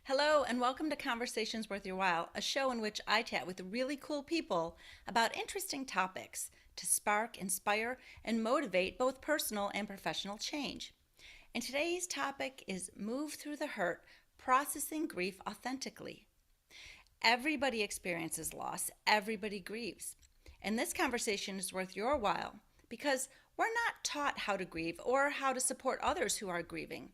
Hello, and welcome to Conversations Worth Your While, a show in which I chat with really cool people about interesting topics to spark, inspire, and motivate both personal and professional change. And today's topic is Move Through the Hurt, Processing Grief Authentically. Everybody experiences loss, everybody grieves. And this conversation is worth your while because we're not taught how to grieve or how to support others who are grieving.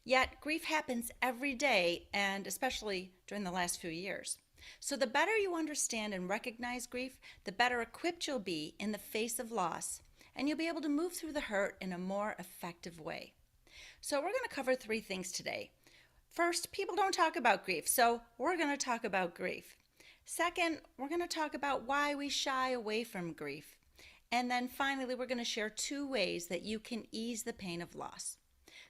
Yet, grief happens every day, and especially during the last few years. So, the better you understand and recognize grief, the better equipped you'll be in the face of loss, and you'll be able to move through the hurt in a more effective way. So, we're going to cover three things today. First, people don't talk about grief, so we're going to talk about grief. Second, we're going to talk about why we shy away from grief. And then finally, we're going to share two ways that you can ease the pain of loss.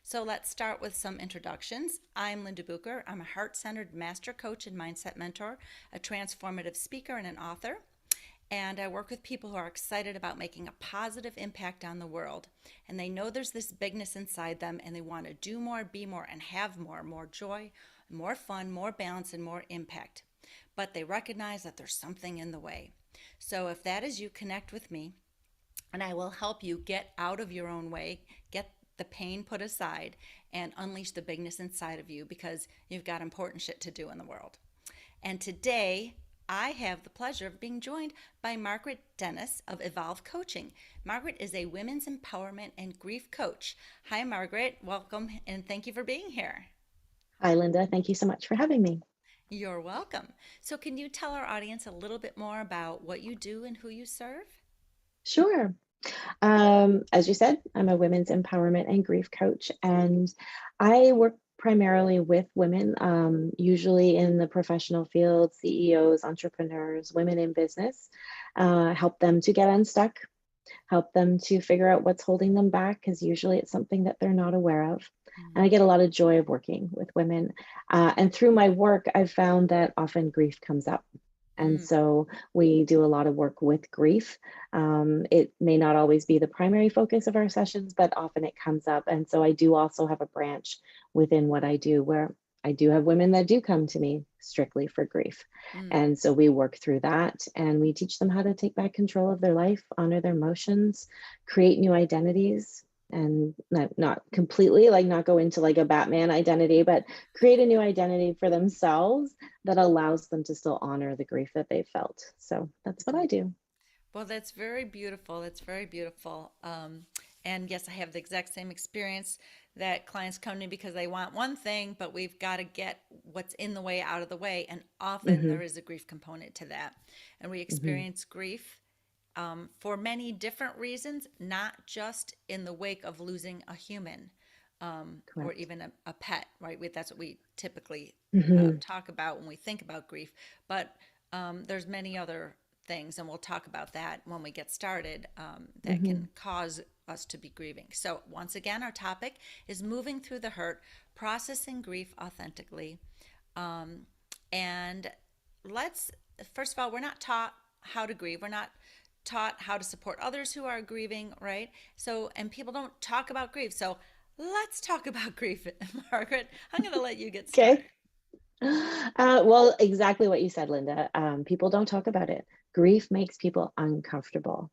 So let's start with some introductions. I'm Linda Bucher. I'm a heart centered master coach and mindset mentor, a transformative speaker, and an author. And I work with people who are excited about making a positive impact on the world. And they know there's this bigness inside them, and they want to do more, be more, and have more joy, more fun, more balance, and more impact. But they recognize that there's something in the way. So if that is you, connect with me, and I will help you get out of your own way, get the pain put aside, and unleash the bigness inside of you because you've got important shit to do in the world. And today, I have the pleasure of being joined by Margaret Dennis of Evolve Coaching. Margaret is a women's empowerment and grief coach. Hi, Margaret. Welcome, and thank you for being here. Hi, Linda. Thank you so much for having me. You're welcome. So, can you tell our audience a little bit more about what you do and who you serve? Sure. As you said, I'm a women's empowerment and grief coach, and I work primarily with women, usually in the professional field, CEOs, entrepreneurs, women in business, help them to get unstuck, help them to figure out what's holding them back, because usually it's something that they're not aware of. And I Mm, get a lot of joy of working with women. And through my work, I've found that often grief comes up. And mm, so we do a lot of work with grief. It may not always be the primary focus of our sessions, but often it comes up. And so I do also have a branch within what I do where I do have women that do come to me strictly for grief. mm. And so we work through that and we teach them how to take back control of their life, honor their emotions, create new identities, and not completely like not go into like a Batman identity, but create a new identity for themselves that allows them to still honor the grief that they felt. So that's what I do. Well, that's very beautiful. That's very beautiful. And yes, I have the exact same experience that clients come to me because they want one thing, but we've got to get what's in the way out of the way. And often Hmm. there is a grief component to that. And we Hmm. experience grief for many different reasons, not just in the wake of losing a human or Correct. even a pet, right? That's what we typically Hmm. talk about when we think about grief. But there's many other things, and we'll talk about that when we get started, that Hmm. can cause us to be grieving. So, once again, our topic is moving through the hurt, processing grief authentically. Um, and let's, first of all, we're not taught how to grieve. We're not taught how to support others who are grieving, right? So, and people don't talk about grief. So, let's talk about grief, Margaret. I'm going to let you get Okay. started. Well, exactly what you said, Linda. People don't talk about it. Grief makes people uncomfortable.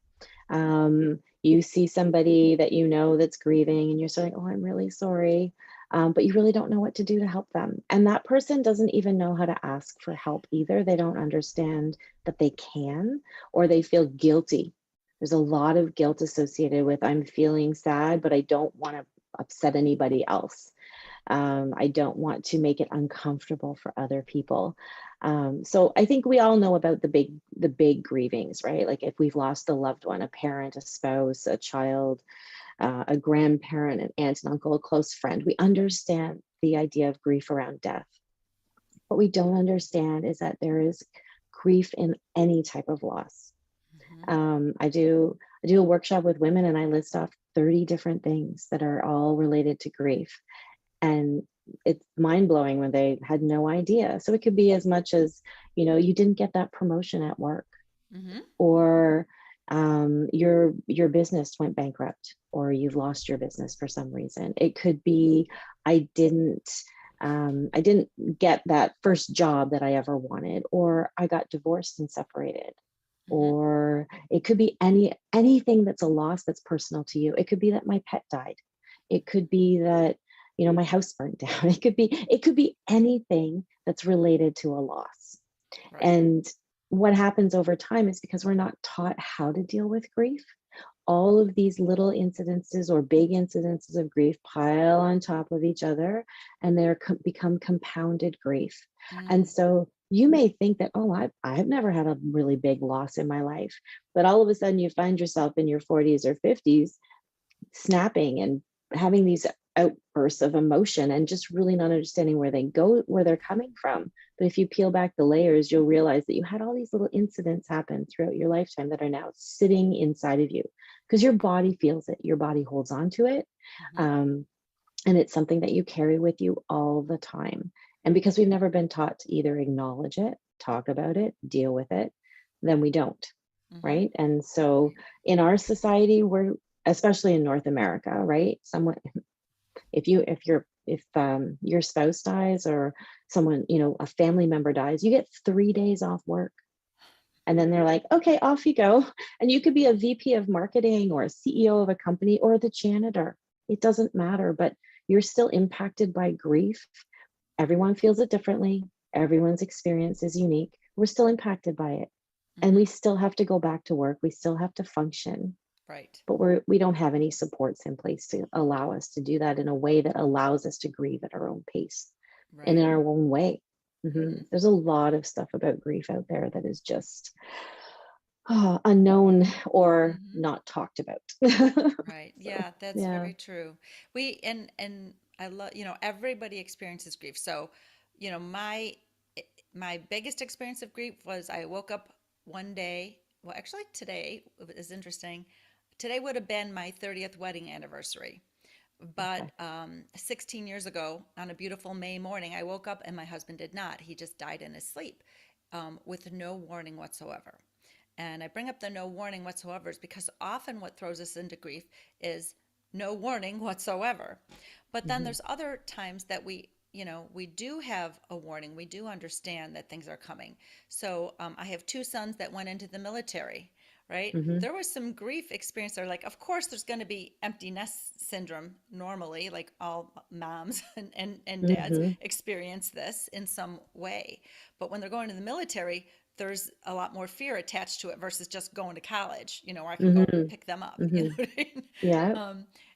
You see somebody that you know that's grieving, and you're saying, "Oh, I'm really sorry," but you really don't know what to do to help them. And that person doesn't even know how to ask for help either. They don't understand that they can, or they feel guilty. There's a lot of guilt associated with I'm feeling sad, but I don't want to upset anybody else. I don't want to make it uncomfortable for other people. So I think we all know about the big grievings, right? Like if we've lost a loved one, a parent, a spouse, a child, a grandparent, an aunt, an uncle, a close friend. We understand the idea of grief around death. What we don't understand is that there is grief in any type of loss. Mm-hmm. I do a workshop with women and I list off 30 different things that are all related to grief, and it's mind blowing when they had no idea. So it could be as much as, you didn't get that promotion at work, Mm-hmm. or your business went bankrupt, or you've lost your business for some reason. It could be I didn't I didn't get that first job that I ever wanted, or I got divorced and separated, Hmm. or it could be anything that's a loss that's personal to you. It could be that my pet died. It could be that, my house burned down. It could be anything that's related to a loss. Right. And what happens over time is because we're not taught how to deal with grief, all of these little incidences or big incidences of grief pile on top of each other, and become compounded grief. And Mm. so you may think that, oh, I've never had a really big loss in my life. But all of a sudden you find yourself in your 40s or 50s snapping and having these outbursts of emotion and just really not understanding where they're coming from. But if you peel back the layers, you'll realize that you had all these little incidents happen throughout your lifetime that are now sitting inside of you because your body feels it, your body holds on to it. Hmm. um, and it's something that you carry with you all the time. And because we've never been taught to either acknowledge it, talk about it, deal with it, then we don't. Hmm. Right. And so in our society, we're, especially in North America, right? Someone, if your spouse dies, or someone, a family member dies, you get 3 days off work. And then they're like, okay, off you go. And you could be a VP of marketing or a CEO of a company or the janitor. It doesn't matter, but you're still impacted by grief. Everyone feels it differently. Everyone's experience is unique. We're still impacted by it. And Hmm. we still have to go back to work. We still have to function, Right. but we don't have any supports in place to allow us to do that in a way that allows us to grieve at our own pace and in Right. our own way. Hmm. There's a lot of stuff about grief out there that is just unknown or Hmm. not talked about. Right. So Yeah, that's yeah. very true. And I love, everybody experiences grief. So, my biggest experience of grief was I woke up one day. Well, actually, today is interesting. Today would have been my 30th wedding anniversary. Okay. But 16 years ago, on a beautiful May morning, I woke up and my husband did not. He just died in his sleep with no warning whatsoever. And I bring up the no warning whatsoever is because often what throws us into grief is no warning whatsoever. But then Hmm. there's other times that we do have a warning. We do understand that things are coming. So I have two sons that went into the military, right? Hmm. There was some grief experience there. Like, of course, there's going to be empty nest syndrome normally, like all moms and dads Hmm. experience this in some way. But when they're going to the military, there's a lot more fear attached to it versus just going to college, where I can go Hmm. pick them up, Hmm. what I mean? Yeah.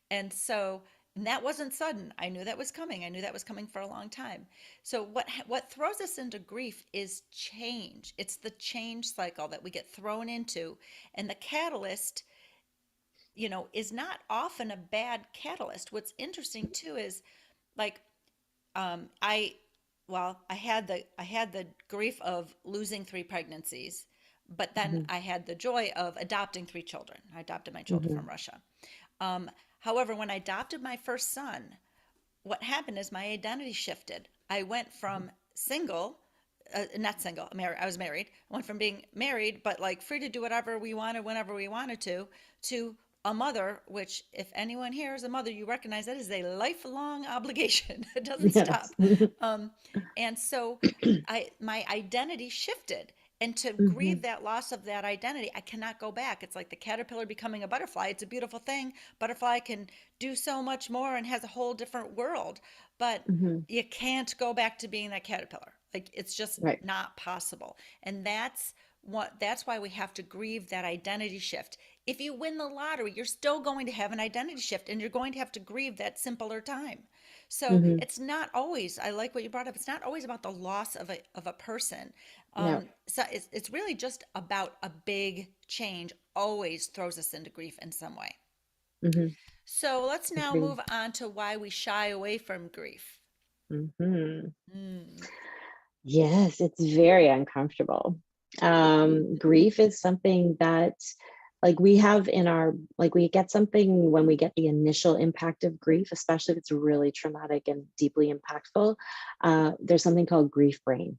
And so, and that wasn't sudden. I knew that was coming. I knew that was coming for a long time. So what throws us into grief is change. It's the change cycle that we get thrown into, and the catalyst, is not often a bad catalyst. What's interesting too is like I well, I had the grief of losing three pregnancies, but then Hmm. I had the joy of adopting three children. I adopted my children Hmm. from Russia. Um, However, when I adopted my first son, what happened is my identity shifted. I went from single, not single, married. I was married. I went from being married, but like free to do whatever we wanted, whenever we wanted to a mother. Which, if anyone here is a mother, you recognize that is a lifelong obligation. It doesn't Yes. stop. Um, and so, my identity shifted, and to Hmm. grieve that loss of that identity, I cannot go back. It's like the caterpillar becoming a butterfly. It's a beautiful thing. Butterfly can do so much more and has a whole different world, but Hmm. you can't go back to being that caterpillar. Like, it's just Right. not possible. And that's why we have to grieve that identity shift. If you win the lottery, you're still going to have an identity shift, and you're going to have to grieve that simpler time. So Hmm. it's not always, I like what you brought up, it's not always about the loss of a person. No. So it's really just about a big change always throws us into grief in some way. Hmm. So let's now Agree. move on to why we shy away from grief. Hmm. Mm. Yes, it's very uncomfortable. Grief is something that, like, we have in our, like, we get something when we get the initial impact of grief, especially if it's really traumatic and deeply impactful. There's something called grief brain.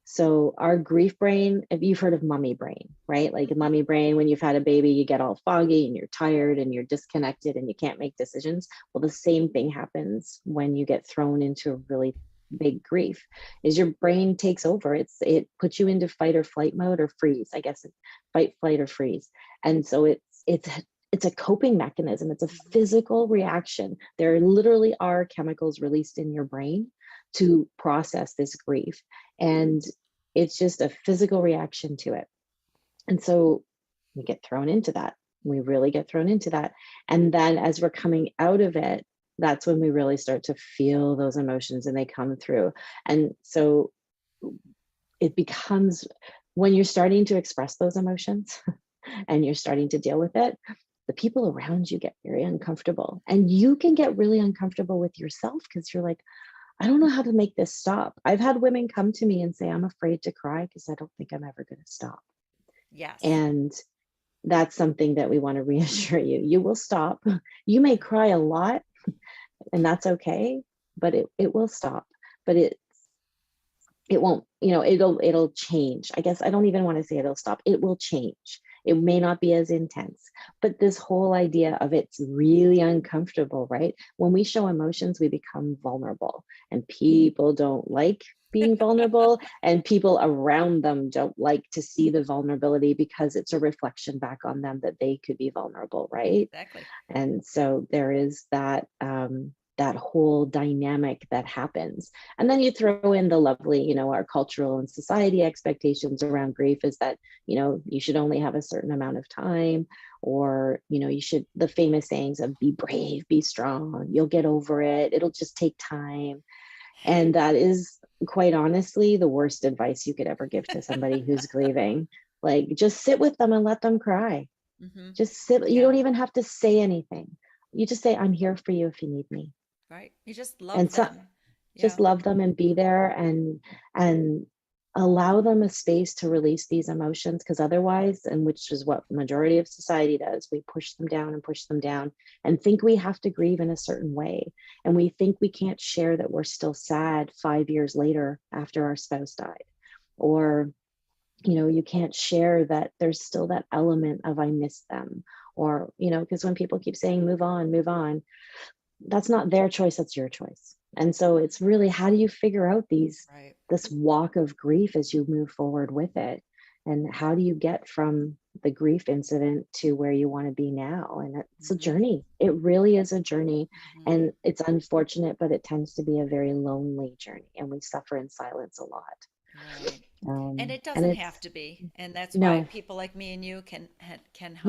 So our grief brain, if you've heard of mummy brain, right? Like Hmm. mummy brain, when you've had a baby, you get all foggy and you're tired and you're disconnected and you can't make decisions. Well, the same thing happens when you get thrown into a really big grief is your brain takes over. It puts you into fight or flight mode, or freeze, I guess. Fight, flight, or freeze. And so it's a coping mechanism. It's a Mhm. physical reaction. There literally are chemicals released in your brain to process this grief. And it's just a physical reaction to it. And so we get thrown into that. We really get thrown into that. And then as we're coming out of it, that's when we really start to feel those emotions and they come through. And so it becomes, when you're starting to express those emotions and you're starting to deal with it, the people around you get very uncomfortable. And you can get really uncomfortable with yourself because you're like, I don't know how to make this stop. I've had women come to me and say, I'm afraid to cry because I don't think I'm ever going to stop. Yes. And that's something that we want to reassure you. You will stop. You may cry a lot, and that's okay, but it will stop. But it won't, it'll change. I guess I don't even want to say it'll stop. It will change. It may not be as intense, but this whole idea of it's really uncomfortable, right? When we show emotions, we become vulnerable, and people don't like being vulnerable, and people around them don't like to see the vulnerability because it's a reflection back on them that they could be vulnerable, right? Exactly. And so there is that whole dynamic that happens. And then you throw in the lovely, our cultural and society expectations around grief is that, you should only have a certain amount of time, or, you should, the famous sayings of be brave, be strong, you'll get over it, it'll just take time. And that is, quite honestly, the worst advice you could ever give to somebody who's grieving. Like, just sit with them and let them cry. Hmm. Just sit. You Yeah. don't even have to say anything. You just say, I'm here for you if you need me. Right. You just And love so them. just Yeah. love them and be there, and allow them a space to release these emotions, because otherwise, and which is what majority of society does, we push them down and push them down and think we have to grieve in a certain way. And we think we can't share that we're still sad 5 years later after our spouse died. Or you can't share that there's still that element of I miss them. Or because when people keep saying move on, that's not their choice, that's your choice. And so it's really, how do you figure out Right. this walk of grief as you move forward with it, and how do you get from the grief incident to where you want to be now? And it's a Hmm. journey. It really is a journey. Hmm. And it's unfortunate, but it tends to be a very lonely journey, and we suffer in silence a lot. Right. And it And doesn't have it's to be. And that's why no. people like me and you can help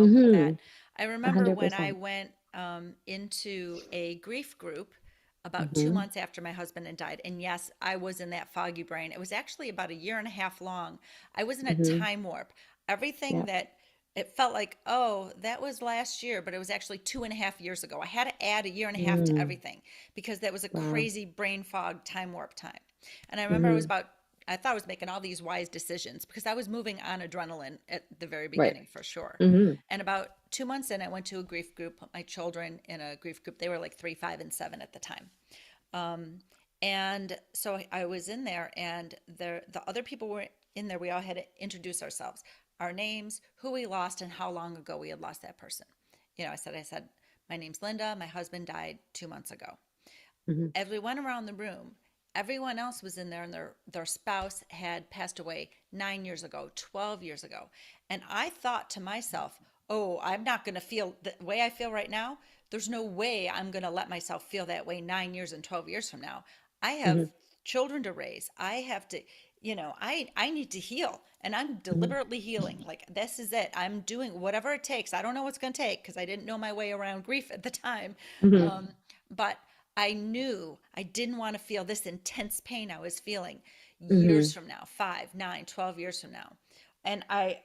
with Mm-hmm. that. I remember when I 100%. went into a grief group about two Mm-hmm. months after my husband had died. And yes, I was in that foggy brain. It was actually about a year and a half long. I was in a Mm-hmm. time warp. Everything Yeah. that it felt like, oh, that was last year, but it was actually 2.5 years ago. I had to add a year and a half to Mm. everything because that was a Wow. crazy brain fog time warp time. And I remember Mm-hmm. I thought I was making all these wise decisions because I was moving on adrenaline at the very Right. beginning for sure. Mm-hmm. And about 2 months in, I went to a grief group, put my children in a grief group. They were like 3, 5, and 7 at the time. Um, and so I was in there, and the other people were in there. We all had to introduce ourselves, our names, who we lost, and how long ago we had lost that person. I said, my name's Linda. My husband died 2 months ago. Mm-hmm. As we went around the room, everyone else was in there and their spouse had passed away 9 years ago, 12 years ago. And I thought to myself, oh, I'm not going to feel the way I feel right now. There's no way I'm going to let myself feel that way 9 years and 12 years from now. I have Mm-hmm. children to raise. I have to, I need to heal, and I'm Mm-hmm. deliberately healing. Like, this is it. I'm doing whatever it takes. I don't know what's going to take because I didn't know my way around grief at the time. Mm-hmm. But I knew I didn't want to feel this intense pain I was feeling years Mm-hmm. from now, 5, 9, 12 years from now. And I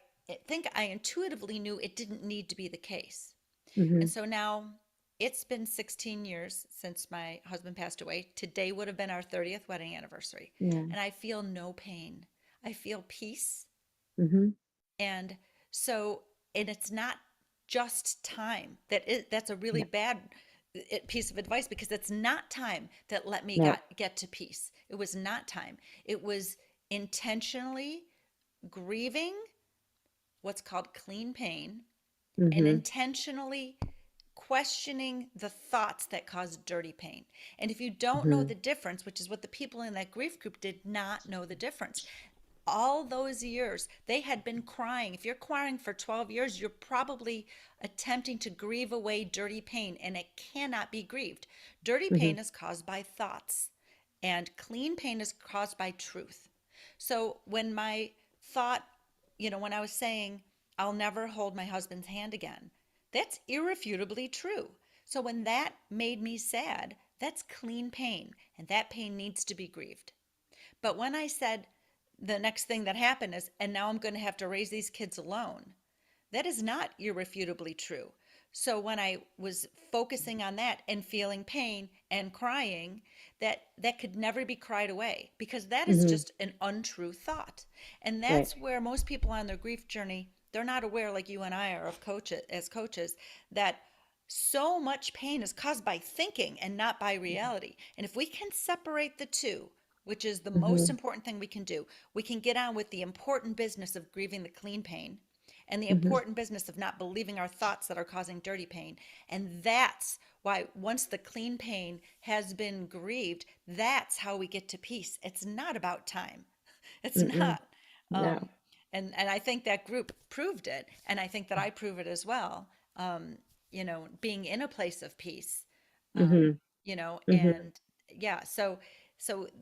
think I intuitively knew it didn't need to be the case. And Mm-hmm. so now it's been 16 years since my husband passed away. Today would have been our 30th wedding anniversary. Yeah. And I feel no pain. I feel peace. Mm-hmm. And so, and it's not just time. That's a really Yeah. bad piece of advice because it's not time that let me No. get to peace. It was not time. It was intentionally grieving what's called clean pain and Mm-hmm. intentionally questioning the thoughts that cause dirty pain. And if you don't know Hmm. the difference, which is what the people in that grief group did not know the difference, all those years they had been crying. If you're crying for 12 years, you're probably attempting to grieve away dirty pain, and it cannot be grieved. Dirty Hmm. pain is caused by thoughts, and clean pain is caused by truth. So when my thought, when I was saying, I'll never hold my husband's hand again, that's irrefutably true. So when that made me sad, that's clean pain, and that pain needs to be grieved. But when I said the next thing that happened is, and now I'm going to have to raise these kids alone, that is not irrefutably true. So when I was focusing on that and feeling pain and crying, that could never be cried away, because that is Hmm. just an untrue thought. And Right. that's where most people on their grief journey, they're not aware, like you and I are of coaches, as coaches, that so much pain is caused by thinking and not by reality. And if we can separate the two, which is the most Hmm. important thing we can do, we can get on with the important business of grieving the clean pain and the Hmm. important business of not believing our thoughts that are causing dirty pain. And that's why once the clean pain has been grieved, that's how we get to peace. It's not about time. It's Mm-mm. not. No. Um, and I think that group proved it, and I think that I prove it as well. Being in a place of peace, Hmm. Hmm. and yeah. So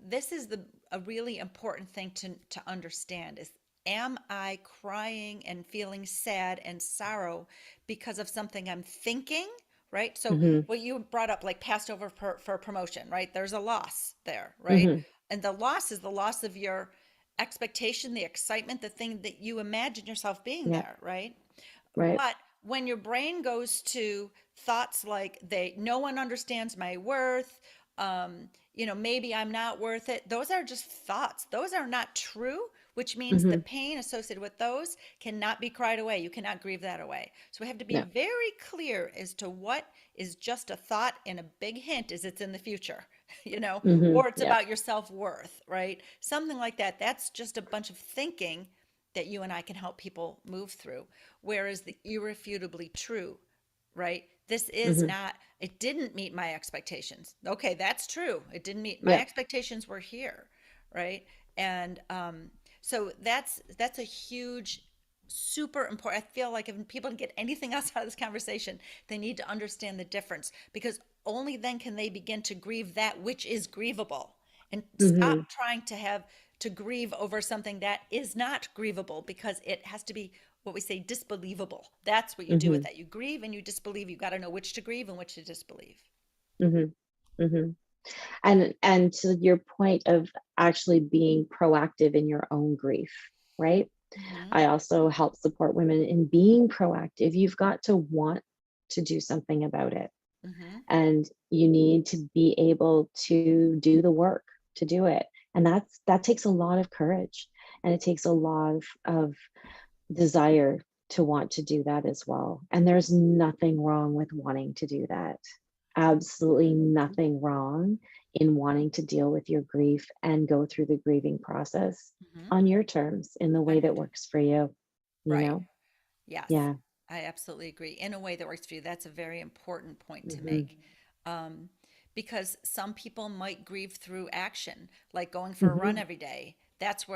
this is a really important thing to understand is, am I crying and feeling sad and sorrow because of something I'm thinking? Right. So Hmm. what you brought up, like passed over for promotion, right? There's a loss there, right? Hmm. And the loss is the loss of your expectation, the excitement, the thing that you imagine yourself being Yeah. there, right? Right. But when your brain goes to thoughts like no one understands my worth, maybe I'm not worth it, those are just thoughts. Those are not true, which means the Hmm. pain associated with those cannot be cried away. You cannot grieve that away. So we have to be No. very clear as to what is just a thought, and a big hint is it's in the future, Hmm. or it's Yep. about your self-worth, right? Something like that. That's just a bunch of thinking that you and I can help people move through. Whereas the irrefutably true, right? This is Hmm. not, it didn't meet my expectations. Okay, that's true. It didn't meet my Yep. expectations were here, right? And so that's a huge, super important. I feel like if people get anything else out of this conversation, they need to understand the difference, because only then can they begin to grieve that which is grievable, and stop Hmm. trying to grieve over something that is not grievable, because it has to be what we say disbelievable. That's what you do with Hmm. that. You grieve and you disbelieve. You got to know which to grieve and which to disbelieve. Hmm. Hmm. And to your point of actually being proactive in your own grief, right? Mm-hmm. I also help support women in being proactive. You've got to want to do something about it. Mm-hmm. And you need to be able to do the work to do it. And that takes a lot of courage, and it takes a lot of desire to want to do that as well. And there's nothing wrong with wanting to do that. Absolutely nothing wrong in wanting to deal with your grief and go through the grieving process Mm-hmm. on your terms in the way On your that turn. works for you, you Right. know? Yes. Yeah. I absolutely agree. In a way that works for you. That's a very important point to Hmm. make. Um, because some people might grieve through action, like going for a run Hmm. every day.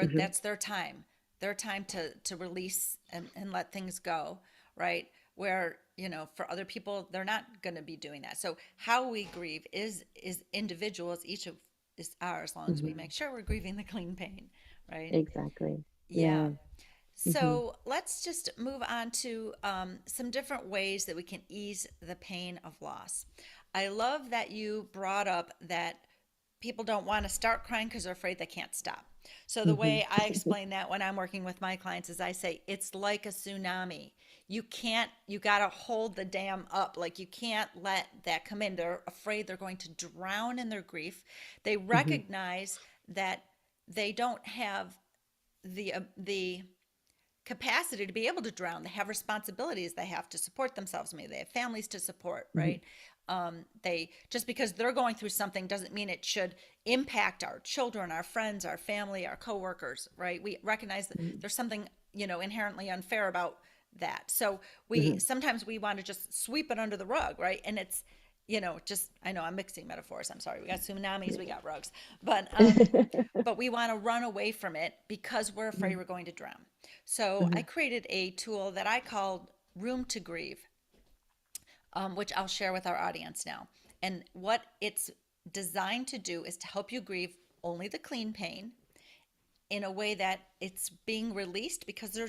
Hmm. That's their time to release and let things go, right? Where, for other people, they're not going to be doing that. So how we grieve is individual, as each of is ours, as long as we Hmm. make sure we're grieving the clean pain, right? Exactly. Yeah. Yeah. Hmm. So let's just move on to some different ways that we can ease the pain of loss. I love that you brought up that people don't want to start crying because they're afraid they can't stop. So the Hmm. way I explain that when I'm working with my clients is I say it's like a tsunami. You got to hold the dam up. Like you can't let that come in. They're afraid they're going to drown in their grief. They Hmm. recognize that they don't have the capacity to be able to drown. They have responsibilities. They have to support themselves. Maybe they have families to support, Hmm. right? They just because they're going through something doesn't mean it should impact our children, our friends, our family, our coworkers, right? We recognize that there's something inherently unfair about that. So Mhm. sometimes we want to just sweep it under the rug, right? And it's, just, I know I'm mixing metaphors. I'm sorry. We got tsunamis, we got rugs, but we want to run away from it because we're afraid Mhm. we're going to drown. So I Mhm. created a tool that I called Room to Grieve, which I'll share with our audience now. And what it's designed to do is to help you grieve only the clean pain in a way that it's being released, because there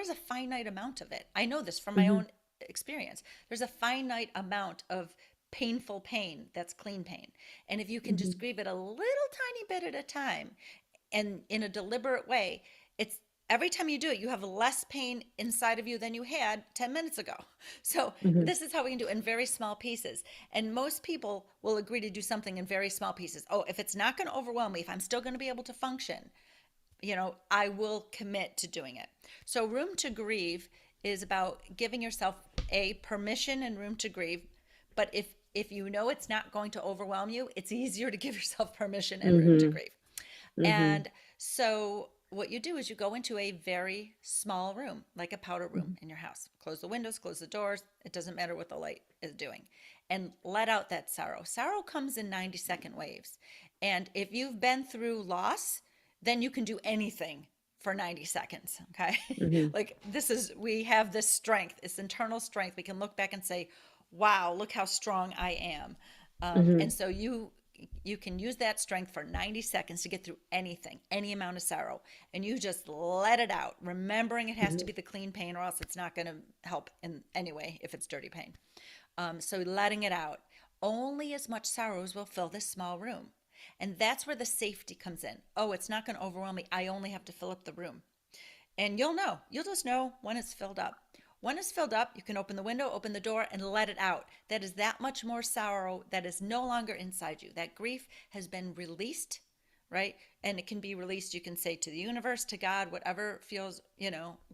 is a finite amount of it. I know this from my Mhm. own experience. There's a finite amount of painful pain that's clean pain. And if you can just Mhm. grieve it a little tiny bit at a time and in a deliberate way, it's every time you do it, you have less pain inside of you than you had 10 minutes ago. So, Mhm. this is how we can do it in very small pieces. And most people will agree to do something in very small pieces. Oh, if it's not going to overwhelm me, if I'm still going to be able to function, I will commit to doing it. So, room to grieve is about giving yourself a permission and room to grieve. But if you know it's not going to overwhelm you, it's easier to give yourself permission and room to Mhm. grieve. Mhm. And so what you do is you go into a very small room, like a powder room Mhm. in your house. Close the windows, close the doors. It doesn't matter what the light is doing. And let out that sorrow. Sorrow comes in 90-second waves. And if you've been through loss, then you can do anything for 90 seconds. Okay. Mhm. Like, we have this strength, this internal strength. We can look back and say, wow, look how strong I am. And Mhm. so you can use that strength for 90 seconds to get through anything, any amount of sorrow, and you just let it out, remembering it has to Mhm. be the clean pain, or else it's not going to help in any way if it's dirty pain. So letting it out. Only as much sorrows will fill this small room. And that's where the safety comes in. Oh, it's not going to overwhelm me. I only have to fill up the room. And you'll just know when it's filled up. When it's filled up, you can open the window, open the door, and let it out. That is that much more sorrow that is no longer inside you. That grief has been released, right? And it can be released, you can say, to the universe, to God, whatever feels,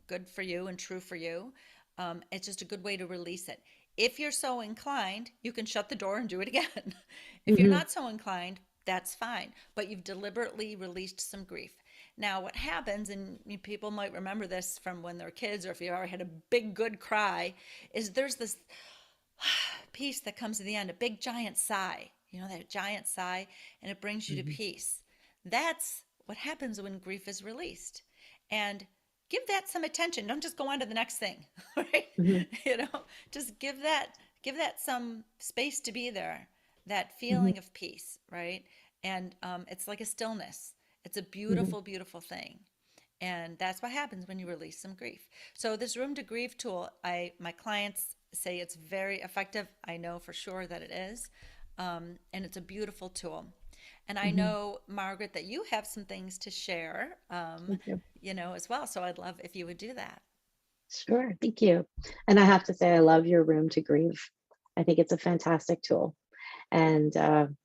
good for you and true for you. It's just a good way to release it. If you're so inclined, you can shut the door and do it again. If you're Mhm. not so inclined, that's fine. But you've deliberately released some grief. Now, what happens, and people might remember this from when they're kids, or if you ever had a big good cry, is there's this peace that comes at the end, a big giant sigh, that giant sigh, and it brings you to Mhm. peace. That's what happens when grief is released. And give that some attention. Don't just go on to the next thing, right? Mhm. You know, just give that some space to be there, that Mhm. feeling of peace, right? And it's like a stillness. It's a Mhm. beautiful, beautiful thing. And that's what happens when you release some grief. So this room to grieve tool, my clients say it's very effective. I know for sure that it is. And it's a beautiful tool. And I Mhm. know, Margaret, that you have some things to share, Thank you. as well. So I'd love if you would do that. Sure. Thank you. And I have to say, I love your room to grieve. I think it's a fantastic tool. And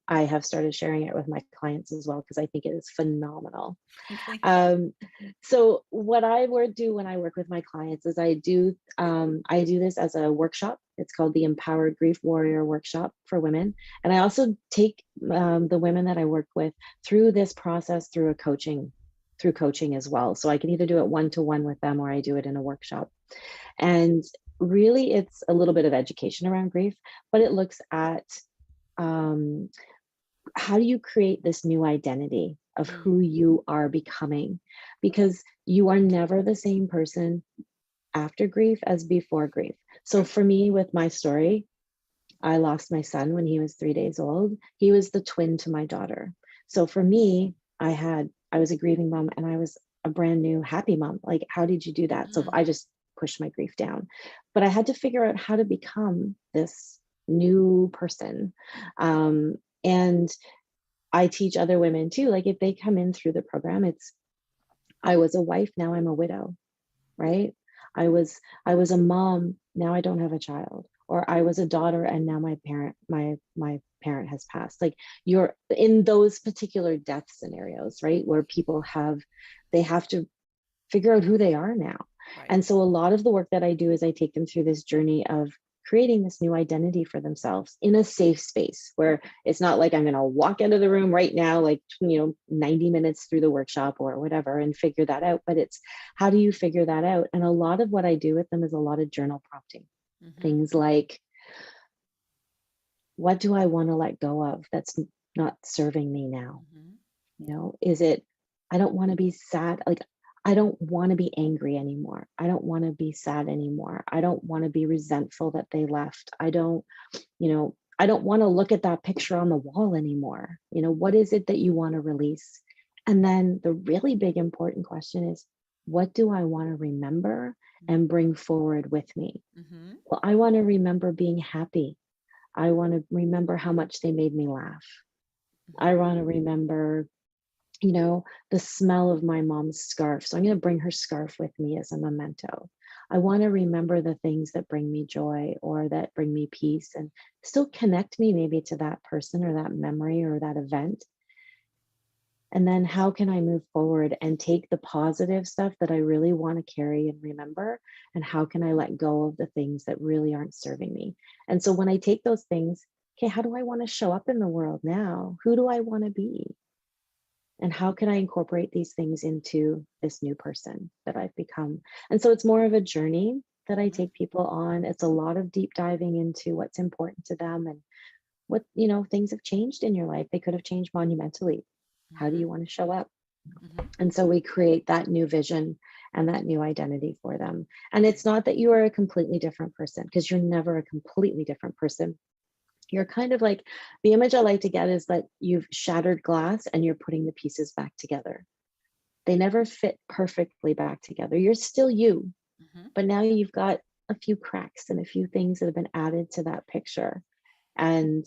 I have started sharing it with my clients as well because I think it is phenomenal. Thank you. Um, so what I would do when I work with my clients is I do this as a workshop. It's called the Empowered Grief Warrior Workshop for women, and I also take the women that I work with through this process through coaching as well. So I can either do it one to one with them or I do it in a workshop. And really, it's a little bit of education around grief, but it looks at um, how do you create this new identity of Mm, who you are becoming? Because you are never the same person after grief as before grief. So true. for me, with my story, I lost my son when he was 3 days old. He was the twin to my daughter. So for me, I was a grieving mom and I was a brand new happy mom. Like, how did you do that? So Mm, I just pushed my grief down. But I had to figure out how to become this new person. And I teach other women too. Like if they come in through the program, it's I was a wife, now I'm a widow, right? I was a mom, now I don't have a child. Or I was a daughter and now my parent has passed. Like you're in those particular death scenarios, right? Where people they have to figure out who they are now. right. And so a lot of the work that I do is I take them through this journey of creating this new identity for themselves in a safe space where it's not like I'm going to walk into the room right now, like, 90 minutes through the workshop or whatever, and figure that out. But it's, how do you figure that out? And a lot of what I do with them is a lot of journal prompting. Mm-hmm. Things like, what do I want to let go of that's not serving me now? Mm-hmm. Is it, I don't want to be sad. Like, I don't want to be angry anymore. I don't want to be sad anymore. I don't want to be resentful that they left. I don't want to look at that picture on the wall anymore. What is it that you want to release? And then the really big important question is, what do I want to remember and bring forward with me? Mm-hmm. Well, I want to remember being happy. I want to remember how much they made me laugh. I want to remember, the smell of my mom's scarf. So I'm going to bring her scarf with me as a memento. I want to remember the things that bring me joy or that bring me peace and still connect me maybe to that person or that memory or that event. And then how can I move forward and take the positive stuff that I really want to carry and remember? And how can I let go of the things that really aren't serving me? And so when I take those things, okay, how do I want to show up in the world now? Who do I want to be? And how can I incorporate these things into this new person that I've become? And so it's more of a journey that I Mm-hmm. take people on. It's a lot of deep diving into what's important to them and what, things have changed in your life. They could have changed monumentally. How do Mm-hmm. you want to show up? Mm-hmm. And so we create that new vision and that new identity for them. And it's not that you are a completely different person, because you're never a completely different person. You're kind of like, the image I like to get is that you've shattered glass and you're putting the pieces back together. They never fit perfectly back together. You're still you, Mm-hmm. but now you've got a few cracks and a few things that have been added to that picture. And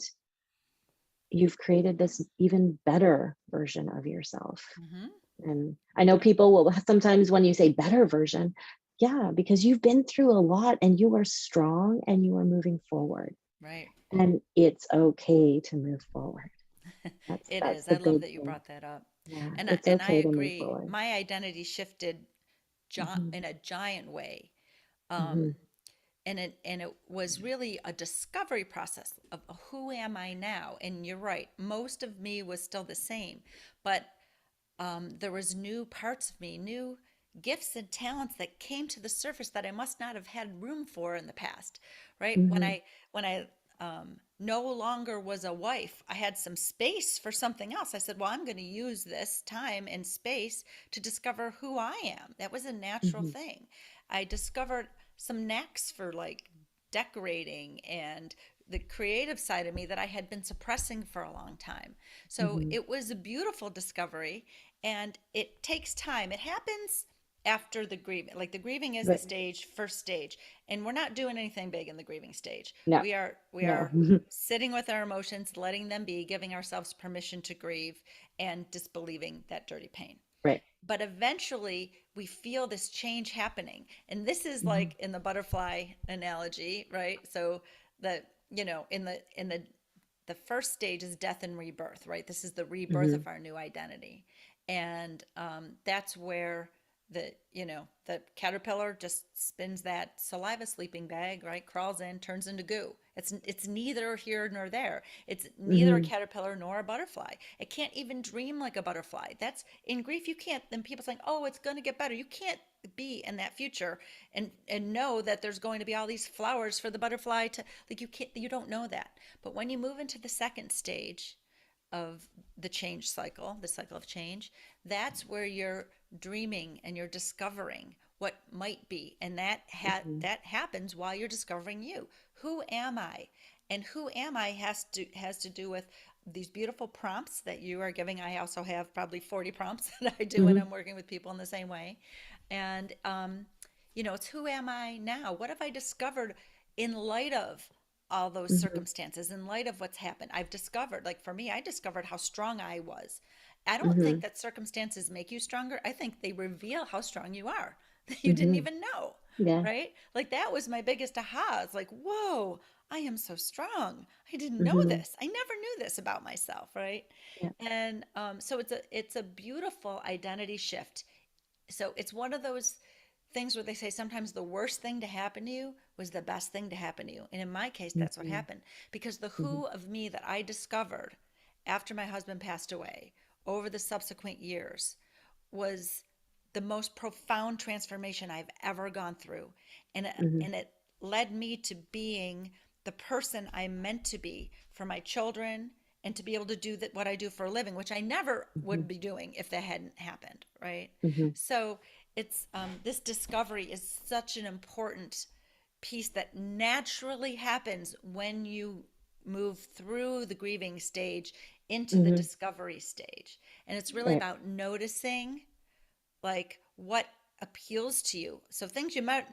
you've created this even better version of yourself. Mm-hmm. And I know people will sometimes, when you say better version, yeah, because you've been through a lot and you are strong and you are moving forward. Right. And it's okay to move forward. That's It that's is. the I love big that you thing. brought that up. Yeah, And it's I okay to move agree. forward. My identity shifted Hmm. in a giant way. Hmm. Um, and it was really a discovery process of who am I now? And you're right. Most of me was still the same, but there was new parts of me, new gifts and talents that came to the surface that I must not have had room for in the past, right? Hmm. When I no longer was a wife, I had some space for something else. I said, well, I'm going to use this time and space to discover who I am. That was a natural Hmm. thing. I discovered some knacks for like decorating and the creative side of me that I had been suppressing for a long time. So Hmm. it was a beautiful discovery, and it takes time. It happens after the grieving. Like the grieving is the But stage, first stage, and we're not doing anything big in the grieving stage. no, We are no. sitting with our emotions, letting them be, giving ourselves permission to grieve, and disbelieving that dirty pain. Right. But eventually we feel this change happening, and this is Hmm. like in the butterfly analogy, right? So the in the first stage is death and rebirth, right? This is the rebirth Hmm. of our new identity. And that's where the caterpillar just spins that saliva sleeping bag, right? Crawls in, turns into goo. It's neither here nor there. It's neither a Hmm. caterpillar nor a butterfly. It can't even dream like a butterfly. That's in grief. You can't. Then people saying, "Oh, it's going to get better." You can't be in that future and know that there's going to be all these flowers for the butterfly to, like, you don't know that. But when you move into the second stage of the change cycle, the cycle of change, that's where you're dreaming and you're discovering what might be, and Hmm. that happens while you're discovering you. Who am I? And who am I has to do with these beautiful prompts that you are giving. I also have probably 40 prompts that I do when Hmm. I'm working with people in the same way. And it's who am I now? What have I discovered in light of all those Hmm. circumstances, in light of what's happened? I've discovered, like for me, I discovered how strong I was. I don't think Hmm. that circumstances make you stronger. I think they reveal how strong you are that you didn't Hmm. even know, Yeah. right? Like that was my biggest aha. It's like, whoa, I am so strong. I didn't know Hmm. this. I never knew this about myself, right? Yeah. And so it's a beautiful identity shift. So it's one of those things where they say sometimes the worst thing to happen to you was the best thing to happen to you. And in my case, that's what Mhm. happened because the Mhm. who of me that I discovered after my husband passed away over the subsequent years was the most profound transformation I've ever gone through. Mhm. And it led me to being the person I'm meant to be for my children and to be able to do that, what I do for a living, which I never Mhm. would be doing if that hadn't happened, right? Mhm. So it's this discovery is such an important piece that naturally happens when you move through the grieving stage into the Mhm. discovery stage. And it's really Right. about noticing like what appeals to you. So things you might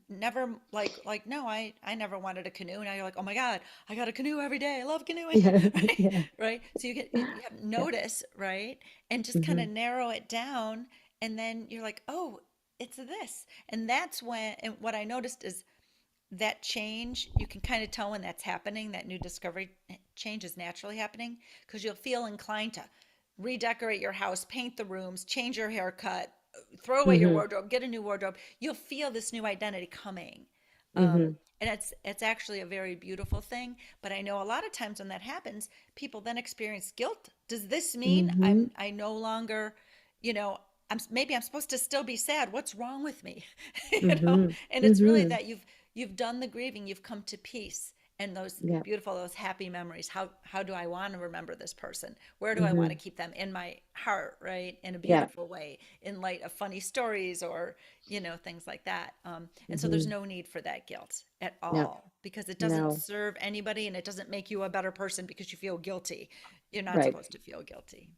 never like no, I never wanted a canoe. Now you're like, "Oh my God, I got a canoe every day. I love canoeing." Yeah. Right? Yeah. Right? So you have Yeah. notice, right? And just kind of Mhm. narrow it down and then you're like, "Oh, it's this." And that's when and what I noticed is that change, you can kind of tell when that's happening, that new discovery change is naturally happening because you'll feel inclined to redecorate your house, paint the rooms, change your haircut, throw away your Mhm. wardrobe, get a new wardrobe. You'll feel this new identity coming. Mhm. And it's actually a very beautiful thing. But I know a lot of times when that happens, people then experience guilt. Does this mean Mhm. I no longer, you know, maybe I'm supposed to still be sad. What's wrong with me? Mhm. And it's really Mhm. that you've done the grieving, you've come to peace and those Yeah. beautiful, those happy memories. How do I want to remember this person? Where do I want to Mhm. keep them in my heart, right? In a Yeah. beautiful way, in light of funny stories or things like that. And so there's Mhm. no need for that guilt at No. all because it doesn't No. serve anybody and it doesn't make you a better person because you feel guilty. You're not Right. supposed to feel guilty.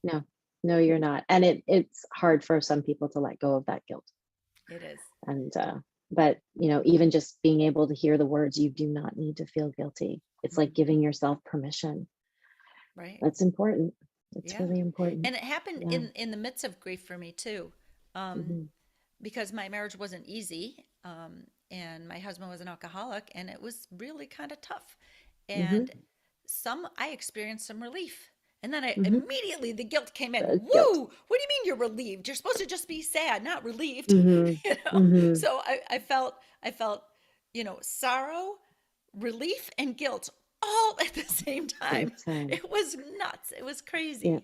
No. No, you're not. And it's hard for some people to let go of that guilt. It is. And but even just being able to hear the words, you do not need to feel guilty. It's like Mhm. giving yourself permission. Right. That's important. It's Yeah. really important. And it happened Yeah. in the midst of grief for me too. Um, Mhm. because my marriage wasn't easy. And my husband was an alcoholic and it was really kind of tough. Mhm. And I experienced some relief. And then I Mhm. immediately the guilt came in. Woo! Guilt. What do you mean you're relieved? You're supposed to just be sad, not relieved. Mhm. you know? Mhm. So I felt, sorrow, relief, and guilt all at the same Same time. time. It was nuts. It was Yeah. crazy.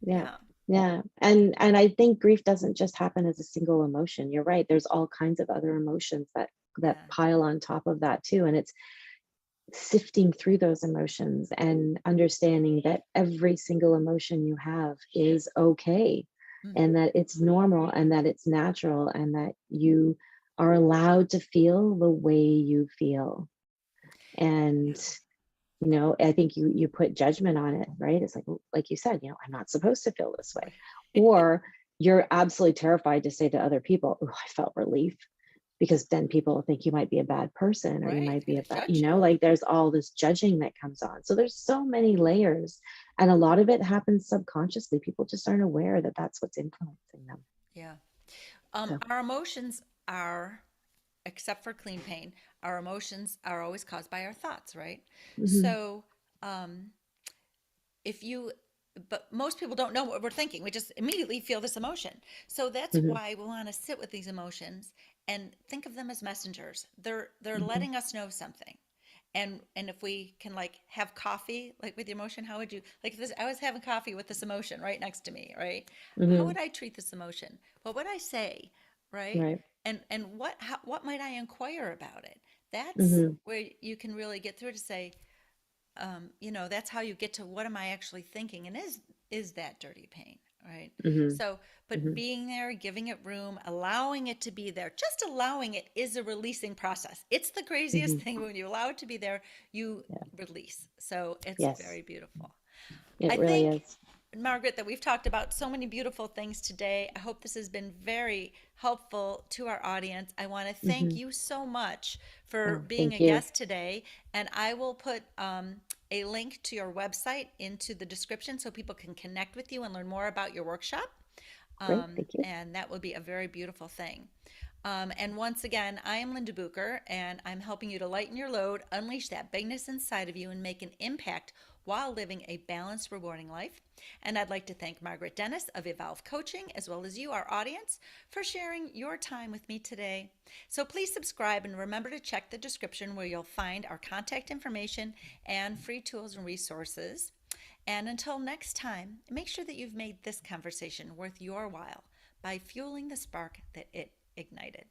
Yeah. Yeah. Yeah. And I think grief doesn't just happen as a single emotion. You're right. There's all kinds of other emotions that Yeah. pile on top of that too. And it's sifting through those emotions and understanding that every single emotion you have is okay, Mhm. and that it's normal and that it's natural and that you are allowed to feel the way you feel. And Yeah. I think you put judgment on it, right? It's like you said, I'm not supposed to feel this way. Or you're absolutely terrified to say to other people, oh, I felt relief, because then people will think you might be a bad person, or you Right. might They're be a gonna bad, judge you. like there's all this judging that comes on. So there's so many layers, and a lot of it happens subconsciously. People just aren't aware that that's what's influencing them. Yeah. So, Our emotions are, except for clean pain, our emotions are always caused by our thoughts, right? mhm, So, um, if you, but most people don't know what we're thinking. We just immediately feel this emotion. So that's mhm, why we want to sit with these emotions and think of them as messengers. They're mhm, letting us know something. And if we can like have coffee like with the emotion, how would you like if this I was having coffee with this emotion right next to me, right? How mhm, would I treat this emotion? What would I say, right? right, And what might I inquire about it? That's mhm, where you can really get through to say, that's how you get to what am I actually thinking, and is that dirty pain, right? mhm, So, but mhm, being there, giving it room, allowing it to be there, just allowing it is a releasing process. It's the craziest mhm. thing when you allow it to be there, you Yeah. release. So it's Yes, very beautiful. it I really think, is. Margaret, that we've talked about so many beautiful things today. I hope this has been very helpful to our audience. I want to thank Mhm. you so much for Oh, being thank a you. guest today. And I will put a link to your website into the description so people can connect with you and learn more about your workshop. Great, thank you. And that would be a very beautiful thing. And once again, I am Linda Bucher, and I'm helping you to lighten your load, unleash that bigness inside of you, and make an impact while living a balanced, rewarding life. And I'd like to thank Margaret Dennis of Evolve Coaching, as well as you, our audience, for sharing your time with me today. So please subscribe and remember to check the description where you'll find our contact information and free tools and resources. And until next time, make sure that you've made this conversation worth your while by fueling the spark that it ignited.